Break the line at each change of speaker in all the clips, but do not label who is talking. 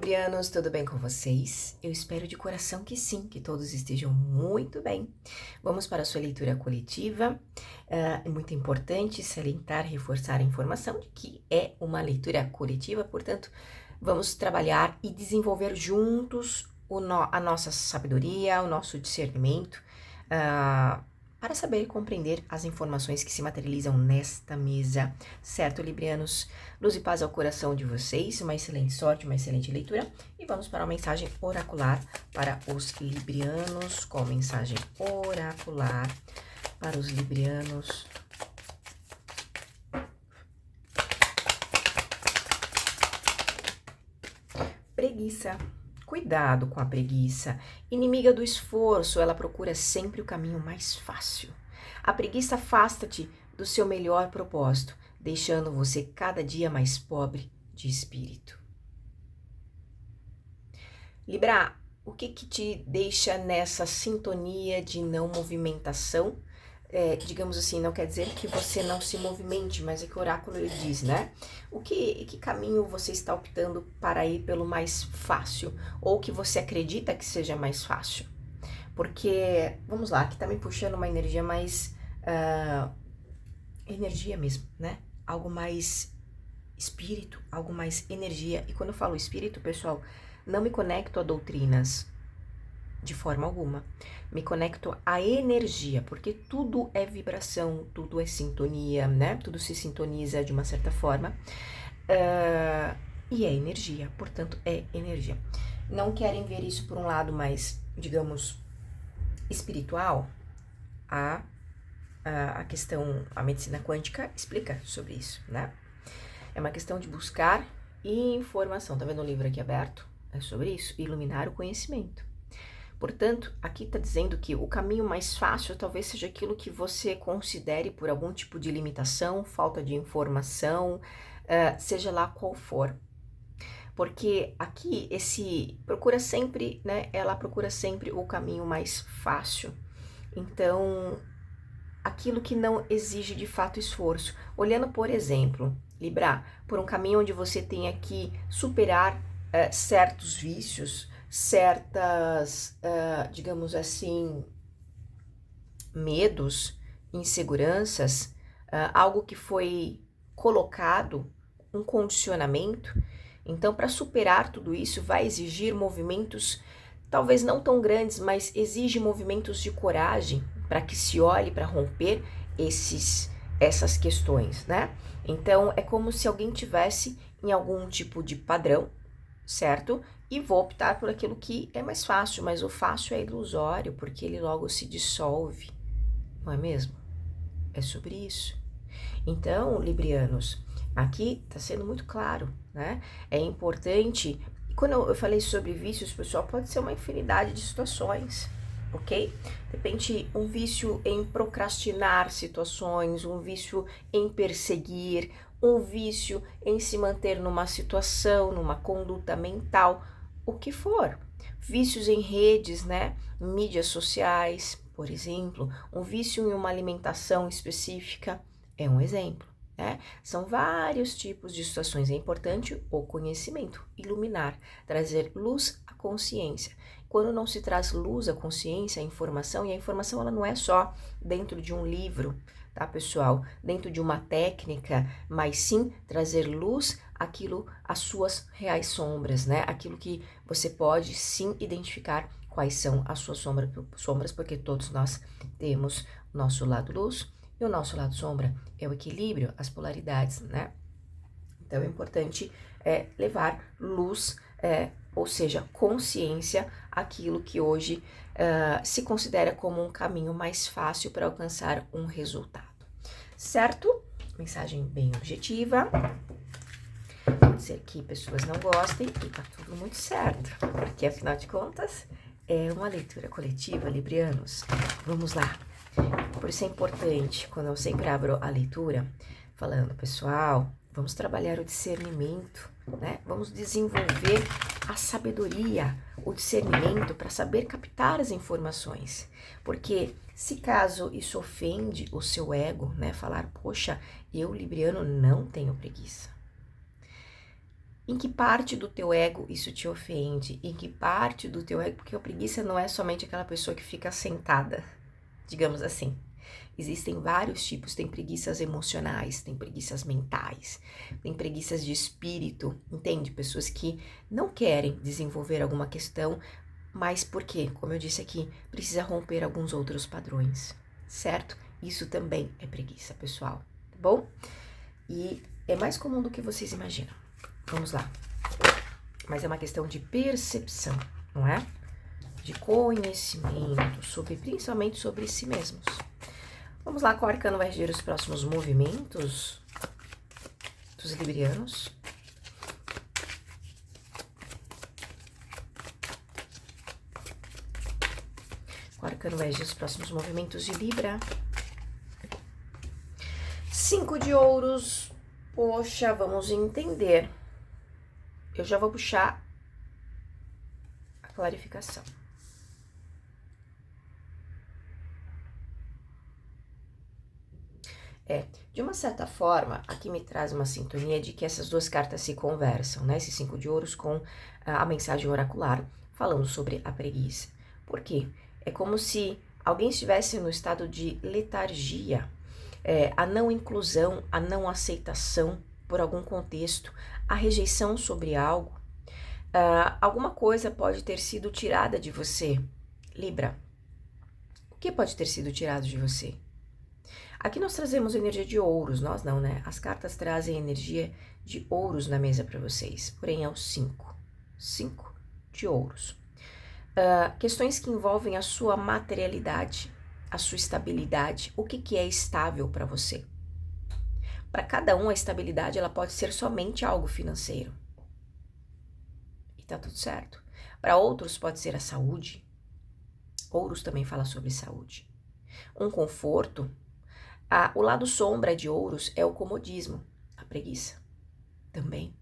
Librianos, tudo bem com vocês? Eu espero de coração que sim, que todos estejam muito bem. Vamos para a sua leitura coletiva. É muito importante salientar, reforçar a informação de que é uma leitura coletiva, portanto, vamos trabalhar e desenvolver juntos a nossa sabedoria, o nosso discernimento, para saber e compreender as informações que se materializam nesta mesa, certo, Librianos? Luz e paz ao coração de vocês, uma excelente sorte, uma excelente leitura. E vamos para uma mensagem oracular para os Librianos, com mensagem oracular para os Librianos. Preguiça. Cuidado com a preguiça. Inimiga do esforço, ela procura sempre o caminho mais fácil. A preguiça afasta-te do seu melhor propósito, deixando você cada dia mais pobre de espírito. Libra, o que te deixa nessa sintonia de não movimentação? Digamos assim, não quer dizer que você não se movimente, mas é que o oráculo ele diz, né? Que caminho você está optando para ir pelo mais fácil? Ou que você acredita que seja mais fácil? Porque, vamos lá, aqui tá me puxando uma energia mais... energia mesmo, né? Algo mais espírito, algo mais energia. E quando eu falo espírito, pessoal, não me conecto a doutrinas de forma alguma. Me conecto à energia, porque tudo é vibração, tudo é sintonia, né? Tudo se sintoniza de uma certa forma. E é energia, portanto, é energia. Não querem ver isso por um lado mais, digamos, espiritual? A questão, a medicina quântica explica sobre isso, né? É uma questão de buscar informação. Tá vendo o livro aqui aberto? É sobre isso, iluminar o conhecimento. Portanto, aqui está dizendo que o caminho mais fácil talvez seja aquilo que você considere por algum tipo de limitação, falta de informação, seja lá qual for. Porque aqui procura sempre, né? Ela procura sempre o caminho mais fácil. Então, aquilo que não exige de fato esforço. Olhando, por exemplo, Libra, por um caminho onde você tenha que superar certos vícios, certas, digamos assim, medos, inseguranças, algo que foi colocado, um condicionamento. Então, para superar tudo isso, vai exigir movimentos, talvez não tão grandes, mas exige movimentos de coragem para que se olhe para romper essas questões, né? Então, é como se alguém tivesse em algum tipo de padrão, certo? E vou optar por aquilo que é mais fácil, mas o fácil é ilusório, porque ele logo se dissolve, não é mesmo? É sobre isso. Então, Librianos, aqui está sendo muito claro, né? É importante, e quando eu falei sobre vícios, pessoal, pode ser uma infinidade de situações, ok? De repente, um vício em procrastinar situações, um vício em perseguir, um vício em se manter numa situação, numa conduta mental, o que for. Vícios em redes, né? Mídias sociais, por exemplo, um vício em uma alimentação específica é um exemplo, né? São vários tipos de situações. É importante o conhecimento, iluminar, trazer luz à consciência. Quando não se traz luz à consciência, à informação, e a informação ela não é só dentro de um livro, tá, pessoal? Dentro de uma técnica, mas sim trazer luz àquilo, às suas reais sombras, né? Aquilo que você pode sim identificar quais são as suas sombras, porque todos nós temos nosso lado luz e o nosso lado sombra. É o equilíbrio, as polaridades, né? Então é importante levar luz, ou seja, consciência, aquilo que hoje se considera como um caminho mais fácil para alcançar um resultado. Certo? Mensagem bem objetiva. Pode ser que pessoas não gostem e tá tudo muito certo, porque afinal de contas é uma leitura coletiva, Librianos. Vamos lá. Por isso é importante, quando eu sempre abro a leitura, falando, pessoal, vamos trabalhar o discernimento, né? Vamos desenvolver a sabedoria, o discernimento para saber captar as informações. Porque se caso isso ofende o seu ego, né? Falar, poxa, eu, Libriano, não tenho preguiça. Em que parte do teu ego isso te ofende? Em que parte do teu ego? Porque a preguiça não é somente aquela pessoa que fica sentada, digamos assim. Existem vários tipos, tem preguiças emocionais, tem preguiças mentais, tem preguiças de espírito, entende? Pessoas que não querem desenvolver alguma questão, mas por quê? Como eu disse aqui, precisa romper alguns outros padrões, certo? Isso também é preguiça, pessoal, tá bom? E é mais comum do que vocês imaginam. Vamos lá. Mas é uma questão de percepção, não é? De conhecimento, principalmente sobre si mesmos. Vamos lá, qual arcano vai regir os próximos movimentos dos librianos? Qual arcano vai regir os próximos movimentos de Libra? 5 de ouros. Poxa, vamos entender. Eu já vou puxar a clarificação. De uma certa forma, aqui me traz uma sintonia de que essas duas cartas se conversam, né? Esse 5 de ouros com a mensagem oracular, falando sobre a preguiça. Por quê? É como se alguém estivesse no estado de letargia, a não inclusão, a não aceitação por algum contexto, a rejeição sobre algo. Alguma coisa pode ter sido tirada de você. Libra, o que pode ter sido tirado de você? Aqui nós trazemos energia de ouros, nós não, né? As cartas trazem energia de ouros na mesa para vocês, porém é o 5. 5 de ouros. Questões que envolvem a sua materialidade, a sua estabilidade. O que é estável para você? Para cada um, a estabilidade ela pode ser somente algo financeiro. E tá tudo certo. Para outros, pode ser a saúde. Ouros também fala sobre saúde. Um conforto. O lado sombra de ouros é o comodismo, a preguiça também.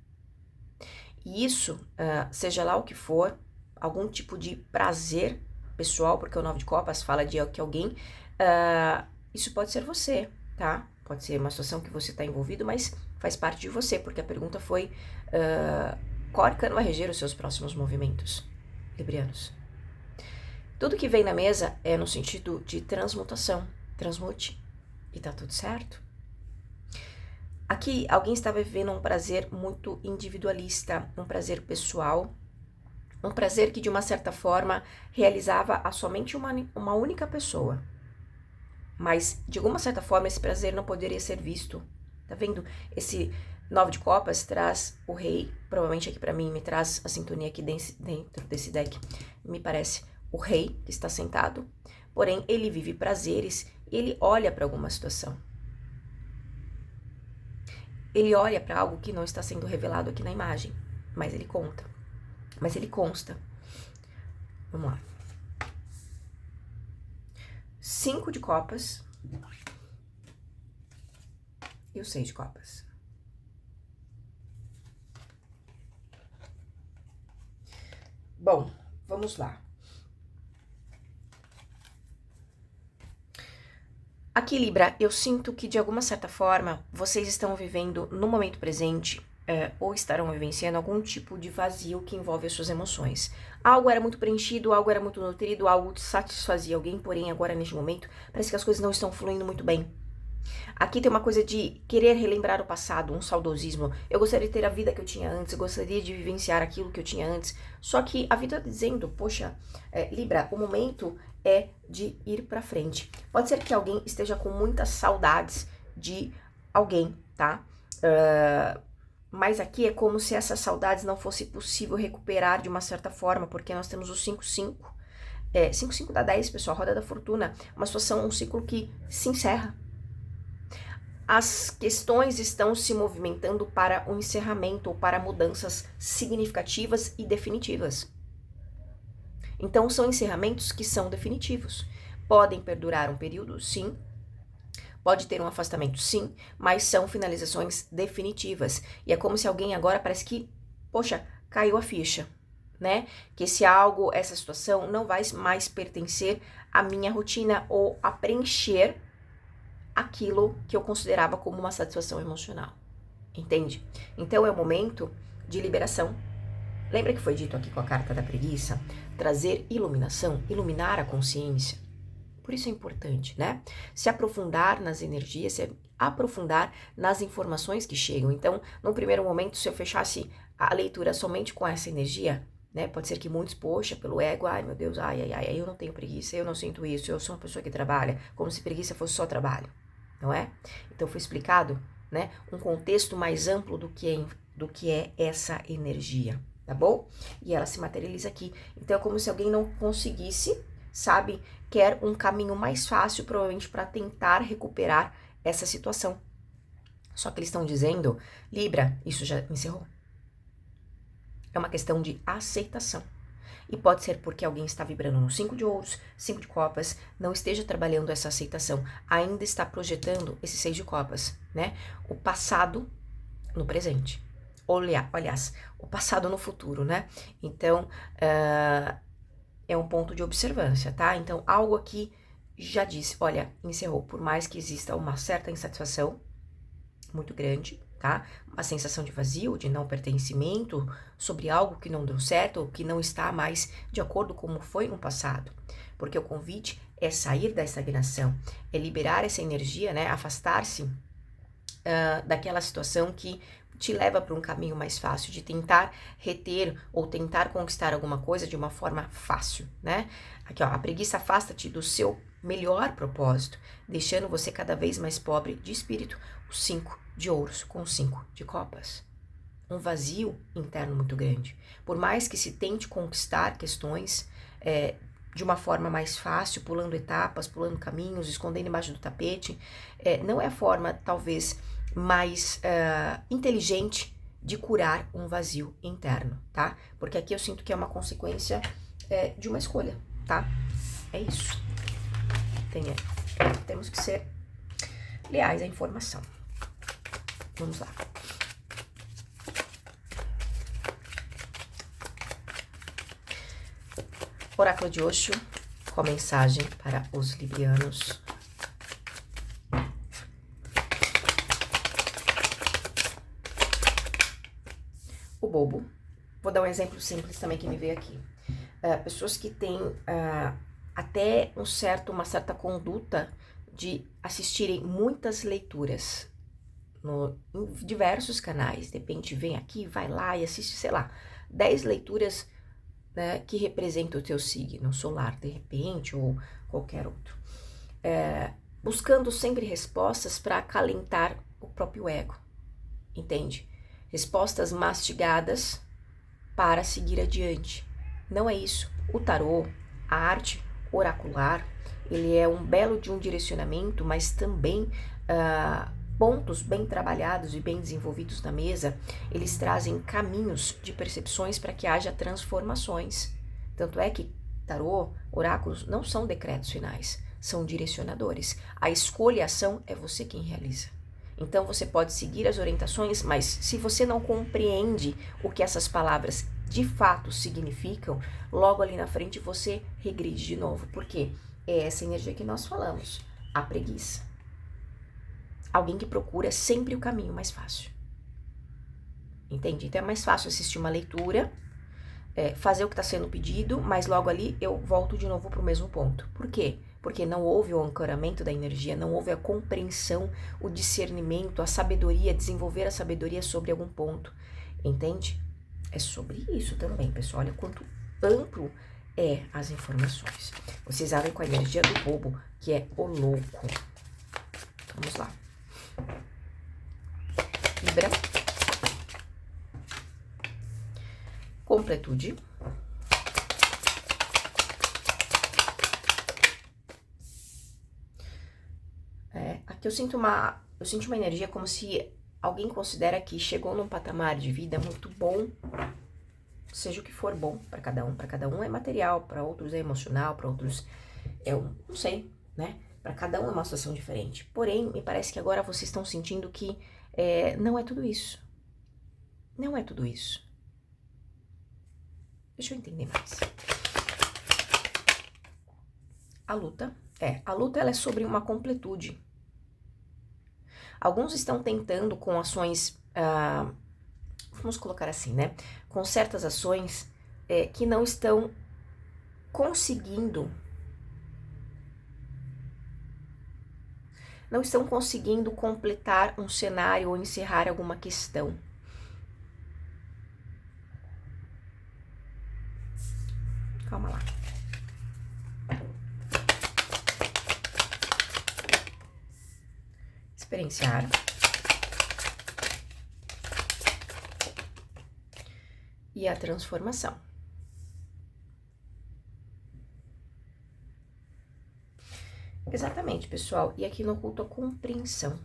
E isso, seja lá o que for, algum tipo de prazer pessoal, porque o 9 de copas fala de que alguém, isso pode ser você, tá? Pode ser uma situação que você está envolvido, mas faz parte de você, porque a pergunta foi, qual arcano vai reger os seus próximos movimentos, librianos? Tudo que vem na mesa é no sentido de transmutação, transmute. E tá tudo certo? Aqui, alguém estava vivendo um prazer muito individualista, um prazer pessoal, um prazer que, de uma certa forma, realizava a somente uma única pessoa. Mas, de alguma certa forma, esse prazer não poderia ser visto. Tá vendo? Esse 9 de copas traz o rei, provavelmente aqui pra mim, me traz a sintonia aqui dentro desse deck, me parece o rei que está sentado, porém, ele vive prazeres. Ele olha para alguma situação. Ele olha para algo que não está sendo revelado aqui na imagem, mas ele conta. Mas ele consta. Vamos lá. 5 de copas e o 6 de copas. Bom, vamos lá. Aqui, Libra, eu sinto que, de alguma certa forma, vocês estão vivendo, no momento presente, ou estarão vivenciando algum tipo de vazio que envolve as suas emoções. Algo era muito preenchido, algo era muito nutrido, algo satisfazia alguém, porém, agora, neste momento, parece que as coisas não estão fluindo muito bem. Aqui tem uma coisa de querer relembrar o passado, um saudosismo. Eu gostaria de ter a vida que eu tinha antes, eu gostaria de vivenciar aquilo que eu tinha antes. Só que a vida tá dizendo, poxa, Libra, o momento é de ir pra frente. Pode ser que alguém esteja com muitas saudades de alguém, tá? Mas aqui é como se essas saudades não fosse possível recuperar de uma certa forma, porque nós temos o 5-5. 5-5 dá 10, pessoal, roda da fortuna. Uma situação, um ciclo que se encerra. As questões estão se movimentando para um encerramento ou para mudanças significativas e definitivas. Então, são encerramentos que são definitivos. Podem perdurar um período, sim. Pode ter um afastamento, sim, mas são finalizações definitivas. E é como se alguém agora parece que, poxa, caiu a ficha, né? Que esse algo, essa situação não vai mais pertencer à minha rotina ou a preencher aquilo que eu considerava como uma satisfação emocional, entende? Então é o momento de liberação. Lembra que foi dito aqui com a carta da preguiça? Trazer iluminação, iluminar a consciência. Por isso é importante, né? Se aprofundar nas energias, se aprofundar nas informações que chegam. Então, no primeiro momento, se eu fechasse a leitura somente com essa energia, né? Pode ser que muitos, poxa, pelo ego, ai meu Deus, ai, eu não tenho preguiça, eu não sinto isso, eu sou uma pessoa que trabalha, como se preguiça fosse só trabalho, não é? Então foi explicado, né? Um contexto mais amplo do que é essa energia, tá bom? E ela se materializa aqui. Então é como se alguém não conseguisse, sabe, quer um caminho mais fácil, provavelmente, para tentar recuperar essa situação. Só que eles estão dizendo, Libra, isso já encerrou. É uma questão de aceitação. E pode ser porque alguém está vibrando no 5 de ouros, 5 de copas, não esteja trabalhando essa aceitação, ainda está projetando esse 6 de copas, né? O passado no presente. Aliás, o passado no futuro, né? Então, é um ponto de observância, tá? Então, algo aqui já disse, olha, encerrou. Por mais que exista uma certa insatisfação muito grande, tá? Uma sensação de vazio, de não pertencimento sobre algo que não deu certo ou que não está mais de acordo com como foi no passado. Porque o convite é sair da estagnação, é liberar essa energia, né? Afastar-se daquela situação que te leva para um caminho mais fácil, de tentar reter ou tentar conquistar alguma coisa de uma forma fácil, né? Aqui, ó, a preguiça afasta-te do seu melhor propósito, deixando você cada vez mais pobre de espírito, o 5 de ouros com 5 de copas. Um vazio interno muito grande. Por mais que se tente conquistar questões de uma forma mais fácil, pulando etapas, pulando caminhos, escondendo embaixo do tapete, não é a forma, talvez, mais inteligente de curar um vazio interno, tá? Porque aqui eu sinto que é uma consequência de uma escolha, tá? É isso. Temos que ser leais à informação. Vamos lá. Oráculo de Osho, com a mensagem para os librianos. O bobo. Vou dar um exemplo simples também que me veio aqui. Pessoas que têm até uma certa conduta de assistirem muitas leituras em diversos canais. De repente vem aqui, vai lá e assiste, sei lá, 10 leituras, né, que representam o teu signo solar, de repente, ou qualquer outro. Buscando sempre respostas para acalentar o próprio ego, entende? Respostas mastigadas para seguir adiante. Não é isso. O tarô, a arte oracular, ele é um belo de um direcionamento, mas também pontos bem trabalhados e bem desenvolvidos na mesa, eles trazem caminhos de percepções para que haja transformações. Tanto é que tarô, oráculos não são decretos finais, são direcionadores. A escolha e a ação é você quem realiza. Então você pode seguir as orientações, mas se você não compreende o que essas palavras de fato significam, logo ali na frente você regride de novo. Por quê? É essa energia que nós falamos, a preguiça. Alguém que procura sempre o caminho mais fácil. Entende? Então é mais fácil assistir uma leitura, fazer o que está sendo pedido, mas logo ali eu volto de novo para o mesmo ponto. Por quê? Porque não houve o ancoramento da energia, não houve a compreensão, o discernimento, a sabedoria, desenvolver a sabedoria sobre algum ponto. Entende? É sobre isso também, pessoal. Olha quanto amplo é as informações. Vocês abrem com a energia do bobo, que é o louco. Vamos lá. Libra. Completude. Aqui eu sinto uma energia como se alguém considera que chegou num patamar de vida muito bom, seja o que for bom para cada um. Para cada um é material, para outros é emocional, para outros não sei, né? Para cada um é uma situação diferente. Porém, me parece que agora vocês estão sentindo que não é tudo isso. Não é tudo isso. Deixa eu entender mais. A luta ela é sobre uma completude. Alguns estão tentando com ações vamos colocar assim, né? Com certas ações que não estão conseguindo completar um cenário ou encerrar alguma questão. Calma lá. Experienciar. E a transformação. Exatamente, pessoal. E aqui no oculto a compreensão.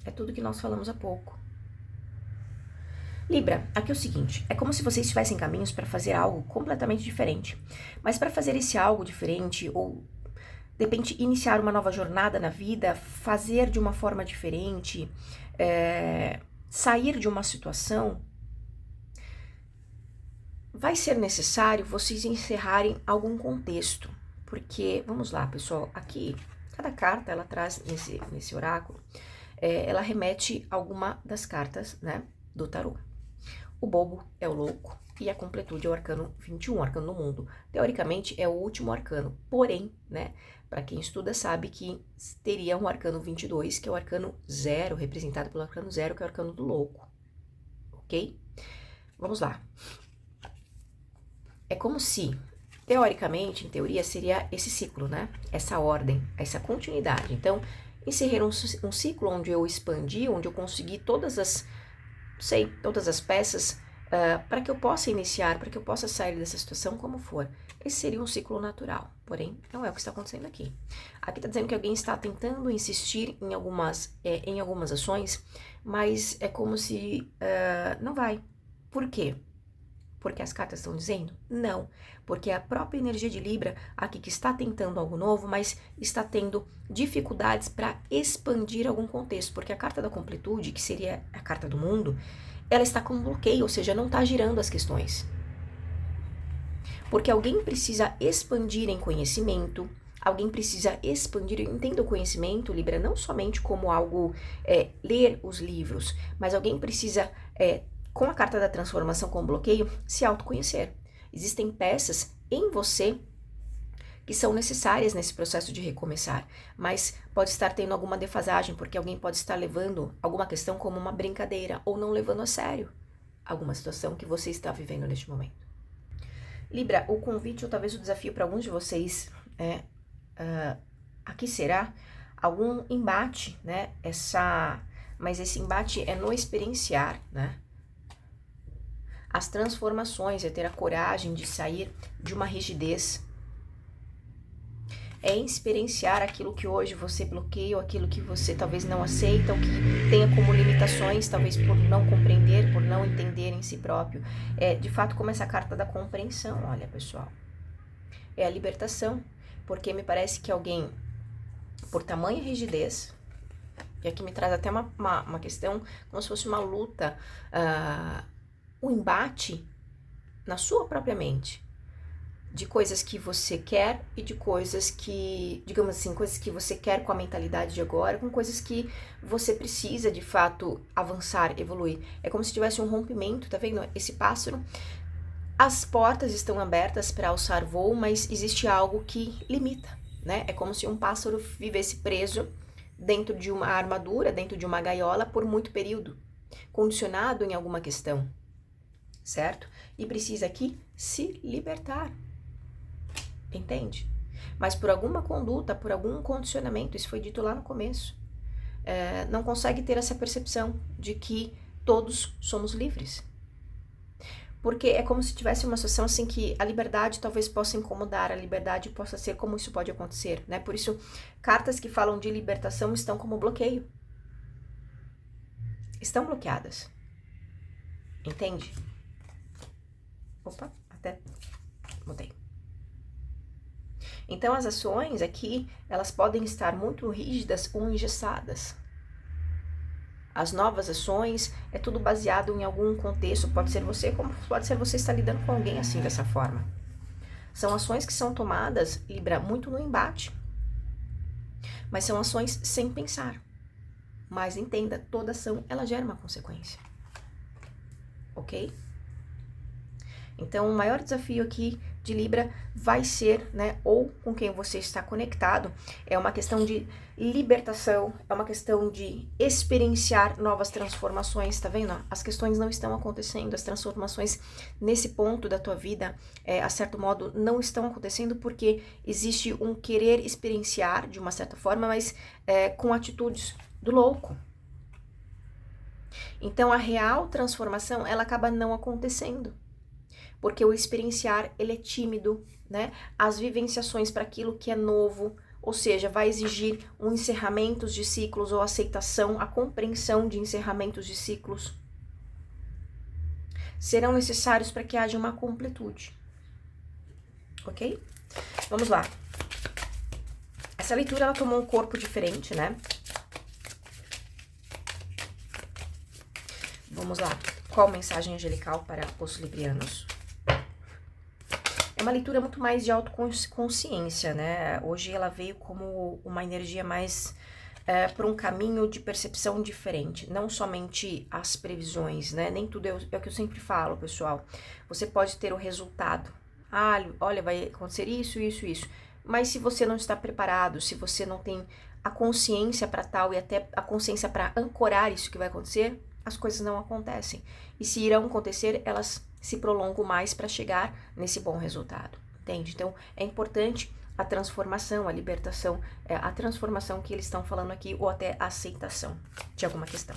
É tudo que nós falamos há pouco. Libra, aqui é o seguinte, é como se vocês tivessem caminhos para fazer algo completamente diferente. Mas para fazer esse algo diferente, ou de repente iniciar uma nova jornada na vida, fazer de uma forma diferente, sair de uma situação, vai ser necessário vocês encerrarem algum contexto. Porque, vamos lá, pessoal, aqui, cada carta, ela traz, nesse oráculo, ela remete a alguma das cartas, né, do tarô. O bobo é o louco e a completude é o arcano 21, o arcano do mundo. Teoricamente, é o último arcano, porém, né, para quem estuda sabe que teria um arcano 22, que é o arcano 0, representado pelo arcano 0, que é o arcano do louco, ok? Vamos lá. É como se, teoricamente, em teoria, seria esse ciclo, né? Essa ordem, essa continuidade. Então, encerrei um ciclo onde eu expandi, onde eu consegui todas as peças para que eu possa iniciar, para que eu possa sair dessa situação como for. Esse seria um ciclo natural, porém, não é o que está acontecendo aqui. Aqui está dizendo que alguém está tentando insistir em algumas ações, mas é como se não vai. Por quê? Porque as cartas estão dizendo? Não, porque é a própria energia de Libra aqui que está tentando algo novo, mas está tendo dificuldades para expandir algum contexto, porque a carta da completude, que seria a carta do mundo, ela está com um bloqueio, ou seja, não está girando as questões. Porque alguém precisa expandir em conhecimento, alguém precisa expandir, entenda o conhecimento, Libra, não somente como algo, ler os livros, mas alguém precisa com a carta da transformação com bloqueio, se autoconhecer. Existem peças em você que são necessárias nesse processo de recomeçar, mas pode estar tendo alguma defasagem, porque alguém pode estar levando alguma questão como uma brincadeira, ou não levando a sério alguma situação que você está vivendo neste momento. Libra, o convite ou talvez o desafio para alguns de vocês aqui será algum embate, né? Mas esse embate é no experienciar, né? As transformações, é ter a coragem de sair de uma rigidez. É experienciar aquilo que hoje você bloqueia, ou aquilo que você talvez não aceita, ou que tenha como limitações, talvez por não compreender, por não entender em si próprio. É, de fato, como essa carta da compreensão, olha, pessoal. É a libertação, porque me parece que alguém, por tamanha rigidez, e aqui me traz até uma questão, como se fosse uma luta, um embate na sua própria mente, de coisas que você quer e de coisas que, digamos assim, coisas que você quer com a mentalidade de agora, com coisas que você precisa de fato avançar, evoluir. É como se tivesse um rompimento, tá vendo? Esse pássaro, as portas estão abertas para alçar voo, mas existe algo que limita, né? É como se um pássaro vivesse preso dentro de uma armadura, dentro de uma gaiola por muito período, condicionado em alguma questão. Certo? E precisa aqui se libertar, entende? Mas por alguma conduta, por algum condicionamento, isso foi dito lá no começo, não consegue ter essa percepção de que todos somos livres. Porque é como se tivesse uma situação assim que a liberdade talvez possa incomodar, a liberdade possa ser como isso pode acontecer, né? Por isso, cartas que falam de libertação estão como bloqueio. Estão bloqueadas. Entende? Opa, até mudei. Então, as ações aqui, elas podem estar muito rígidas ou engessadas. As novas ações, é tudo baseado em algum contexto, pode ser você, como pode ser você estar lidando com alguém assim, dessa forma. São ações que são tomadas, Libra, muito no embate. Mas são ações sem pensar. Mas entenda, toda ação, ela gera uma consequência. ok? Então, o maior desafio aqui de Libra vai ser, né, ou com quem você está conectado, é uma questão de libertação, é uma questão de experienciar novas transformações, tá vendo? As questões não estão acontecendo, as transformações nesse ponto da tua vida, a certo modo, não estão acontecendo porque existe um querer experienciar de uma certa forma, mas com atitudes do louco. Então, a real transformação, ela acaba não acontecendo. Porque o experienciar, ele é tímido, né? As vivenciações para aquilo que é novo, ou seja, vai exigir um encerramento de ciclos ou aceitação, a compreensão de encerramentos de ciclos. Serão necessários para que haja uma completude. Ok? Vamos lá. Essa leitura, ela tomou um corpo diferente, né? Vamos lá. Qual mensagem angelical para os librianos? É uma leitura muito mais de autoconsciência, né? Hoje ela veio como uma energia mais para um caminho de percepção diferente. Não somente as previsões, né? Nem tudo é o que eu sempre falo, pessoal. Você pode ter o resultado. Ah, olha, vai acontecer isso, isso, isso. Mas se você não está preparado, se você não tem a consciência para tal e até a consciência para ancorar isso que vai acontecer, as coisas não acontecem. E se irão acontecer, elas se prolongam mais para chegar nesse bom resultado, entende? Então, é importante a transformação, a libertação, a transformação que eles estão falando aqui, ou até a aceitação de alguma questão,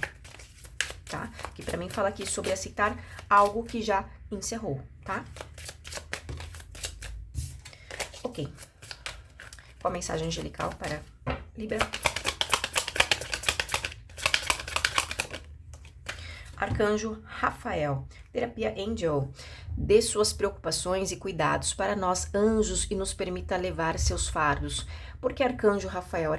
tá? Que para mim fala aqui sobre aceitar algo que já encerrou, tá? Ok. Qual a mensagem angelical para Libra? Arcanjo Rafael, terapia Angel, dê suas preocupações e cuidados para nós anjos e nos permita levar seus fardos. Porque Arcanjo Rafael,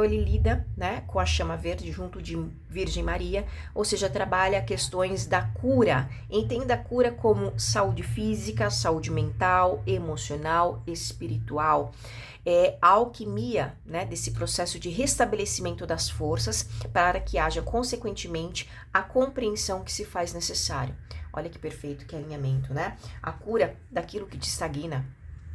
ele lida, né, com a chama verde junto de Virgem Maria, ou seja, trabalha questões da cura. Entenda a cura como saúde física, saúde mental, emocional, espiritual. É a alquimia, né, desse processo de restabelecimento das forças para que haja, consequentemente, a compreensão que se faz necessário. Olha que perfeito, que alinhamento, né? A cura daquilo que te estagna,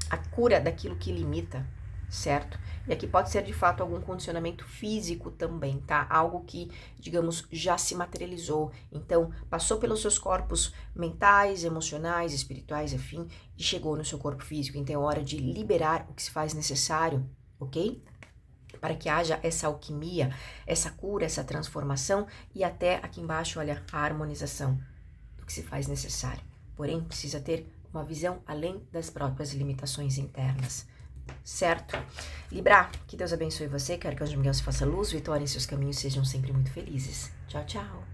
a cura daquilo que limita, certo? E aqui pode ser, de fato, algum condicionamento físico também, tá? Algo que, digamos, já se materializou. Então, passou pelos seus corpos mentais, emocionais, espirituais, enfim, e chegou no seu corpo físico. Então, é hora de liberar o que se faz necessário, ok? Para que haja essa alquimia, essa cura, essa transformação e até aqui embaixo, olha, a harmonização do que se faz necessário. Porém, precisa ter uma visão além das próprias limitações internas. Certo? Libra, que Deus abençoe você, que o Arcanjo Miguel se faça luz, vitória em seus caminhos, sejam sempre muito felizes. Tchau, tchau.